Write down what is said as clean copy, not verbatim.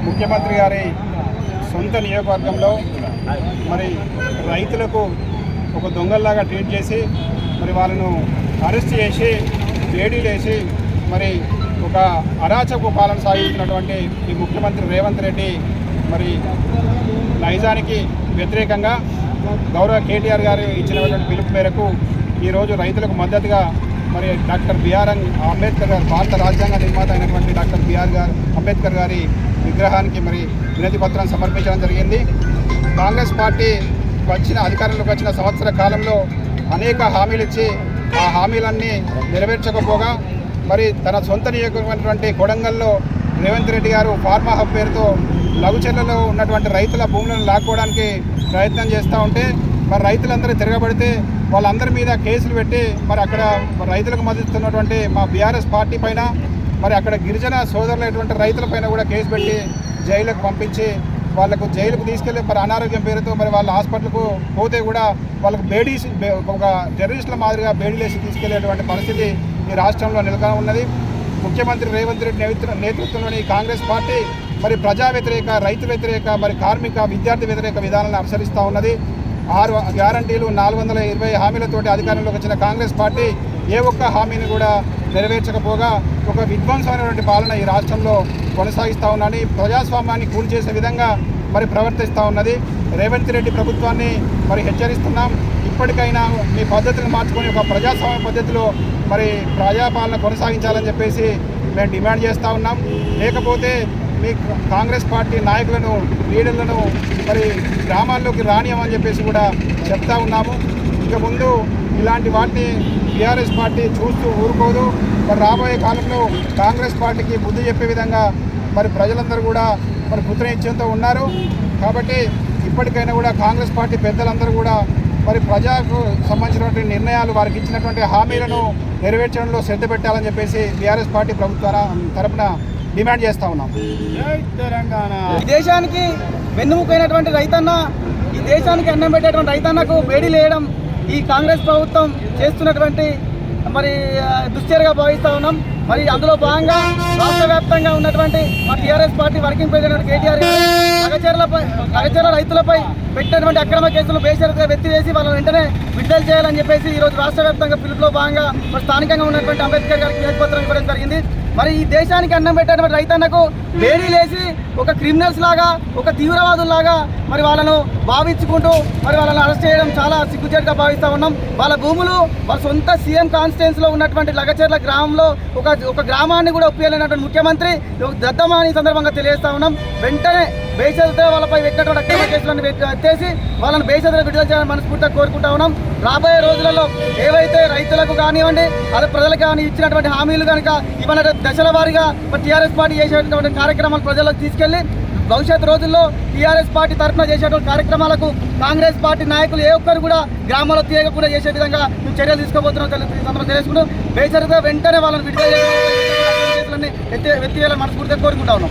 ముఖ్యమంత్రి గారి సొంత నియోజకవర్గంలో మరి రైతులకు ఒక దొంగల్లాగా ట్రీట్ చేసి మరి వాళ్ళను అరెస్ట్ చేసి వేడీలు వేసి మరి ఒక అరాచక పాలన సాగిస్తున్నటువంటి ఈ ముఖ్యమంత్రి రేవంత్ రెడ్డి మరి నైజానికి వ్యతిరేకంగా గౌరవ కేటీఆర్ గారు ఇచ్చినటువంటి పిలుపు మేరకు ఈరోజు రైతులకు మద్దతుగా మరి డాక్టర్ బిఆర్ అంబేద్కర్ గారు భారత రాజ్యాంగ నిర్మాత అయినటువంటి డాక్టర్ అంబేద్కర్ గారి విగ్రహానికి మరి వినతి పత్రం సమర్పించడం జరిగింది. కాంగ్రెస్ పార్టీ అధికారంలోకి వచ్చిన సంవత్సర కాలంలో అనేక హామీలు ఇచ్చి ఆ హామీలన్నీ నెరవేర్చకపోగా మరి తన సొంత నియోజకమైనటువంటి కొడంగల్లో రేవంత్ రెడ్డి గారు ఫార్మా హబ్ పేరుతో లఘుచెర్లలో ఉన్నటువంటి రైతుల భూములను లాక్కోవడానికి ప్రయత్నం చేస్తూ ఉంటే మరి రైతులందరూ తిరగబడితే వాళ్ళందరి మీద కేసులు పెట్టి మరి అక్కడ రైతులకు మద్దతున్నటువంటి మా బీఆర్ఎస్ పార్టీ పైన మరి అక్కడ గిరిజన సోదరులైనటువంటి రైతులపైన కూడా కేసు పెట్టి జైలుకు పంపించి వాళ్ళకు జైలుకు తీసుకెళ్ళి మరి అనారోగ్యం పేరుతో మరి వాళ్ళ హాస్పిటల్కు పోతే కూడా వాళ్ళకు ఒక టెర్రరిస్టుల మాదిరిగా బేడీలేసి తీసుకెళ్లేటువంటి పరిస్థితి ఈ రాష్ట్రంలో నెలకొని ఉన్నది. ముఖ్యమంత్రి రేవంత్ రెడ్డి నేతృత్వంలోని కాంగ్రెస్ పార్టీ మరి ప్రజా వ్యతిరేక, రైతు వ్యతిరేక, మరి కార్మిక, విద్యార్థి వ్యతిరేక విధానాలను అనుసరిస్తూ ఉన్నది. 6 గ్యారంటీలు 420 హామీలతోటి అధికారంలోకి వచ్చిన కాంగ్రెస్ పార్టీ ఏ ఒక్క హామీని కూడా నెరవేర్చకపోగా ఒక విధ్వంసమైనటువంటి పాలన ఈ రాష్ట్రంలో కొనసాగిస్తూ ఉన్నది. ప్రజాస్వామ్యాన్ని కూల్ చేసే విధంగా మరి ప్రవర్తిస్తూ ఉన్నది. రేవంత్ రెడ్డి ప్రభుత్వాన్ని మరి హెచ్చరిస్తున్నాం, ఇప్పటికైనా మీ పద్ధతులను మార్చుకొని ఒక ప్రజాస్వామ్య పద్ధతిలో మరి ప్రజాపాలన కొనసాగించాలని చెప్పేసి మేము డిమాండ్ చేస్తూ ఉన్నాం. లేకపోతే మీ కాంగ్రెస్ పార్టీ నాయకులను, లీడర్లను మరి గ్రామాల్లోకి రానియమని చెప్పేసి కూడా చెప్తా ఉన్నాము. ఇక ముందు ఇలాంటి వాటిని బీఆర్ఎస్ పార్టీ చూస్తూ ఊరుకోదు. మరి రాబోయే కాలంలో కాంగ్రెస్ పార్టీకి బుద్ధి చెప్పే విధంగా మరి ప్రజలందరూ కూడా మరి కృతనిశ్చయంతో ఉన్నారు. కాబట్టి ఇప్పటికైనా కూడా కాంగ్రెస్ పార్టీ పెద్దలందరూ కూడా మరి ప్రజలకు సంబంధించినటువంటి నిర్ణయాలు, వారికి ఇచ్చినటువంటి హామీలను నెరవేర్చడంలో శ్రద్ధ పెట్టాలని చెప్పేసి బీఆర్ఎస్ పార్టీ ప్రభుత్వ తరపున డిమాండ్ చేస్తూ ఉన్నాం. తెలంగాణ దేశానికి వెన్నుముకైనటువంటి రైతన్న, ఈ దేశానికి అన్నం పెట్టేటువంటి రైతన్నకు వేడి వేయడం ఈ కాంగ్రెస్ ప్రభుత్వం చేస్తున్నటువంటి మరి దుశ్చర్యగా భావిస్తూ ఉన్నాం. మరి అందులో భాగంగా రాష్ట్ర వ్యాప్తంగా ఉన్నటువంటి మా TRS party working president KTR Lagacharla రైతులపై పెట్టినటువంటి అక్రమ కేసులు బేషరతుగా ఎత్తివేసి వాళ్ళని వెంటనే విడుదల చేయాలని చెప్పేసి ఈరోజు రాష్ట్ర వ్యాప్తంగా పిలుపులో భాగంగా మరి స్థానికంగా ఉన్నటువంటి అంబేద్కర్ గారికి వినతి పత్రం ఇవ్వడం జరిగింది. మరి ఈ దేశానికి అన్నం పెట్టేటువంటి రైతన్నకు వేడీలేసి ఒక క్రిమినల్స్ లాగా, ఒక తీవ్రవాదుల్లాగా మరి వాళ్ళను భావించుకుంటూ మరి వాళ్ళని అరెస్ట్ చేయడం చాలా సిగ్గుచేటుగా భావిస్తూ ఉన్నాం. వాళ్ళ భూములు వాళ్ళ సొంత సీఎం కాన్స్టిట్యున్సీలో ఉన్నటువంటి లగచర్ల గ్రామంలో ఒక గ్రామాన్ని కూడా ఒప్పియాలన్నటువంటి ముఖ్యమంత్రి దద్దమని సందర్భంగా తెలియజేస్తా ఉన్నాం. వెంటనే బేషరతుతో వాళ్ళపై పెట్టినటువంటి అక్రమ కేసులను ఎత్తేసి వాళ్ళని బేషరతుగా విడుదల చేయాలని మనస్ఫూర్తిగా కోరుకుంటా ఉన్నాం. రాబోయే రోజులలో ఏవైతే రైతులకు కానివ్వండి, అదే ప్రజలకు కానీ ఇచ్చినటువంటి హామీలు కనుక ఇవాళ దశల వారీగా టీఆర్ఎస్ పార్టీ చేసేటువంటి కార్యక్రమాలు ప్రజలకు తీసుకెళ్లి భవిష్యత్ రోజుల్లో టీఆర్ఎస్ పార్టీ తరఫున చేసేటువంటి కార్యక్రమాలకు కాంగ్రెస్ పార్టీ నాయకులు ఏ ఒక్కరు కూడా గ్రామాల్లో తీయకుండా చేసే విధంగా మేము చర్యలు తీసుకోబోతున్నాం తెలుసుకుంటూ బేషరతుగా వెంటనే వాళ్ళని విడుదల చేయాలని మనస్ఫూర్తిగా కోరుకుంటా ఉన్నాం.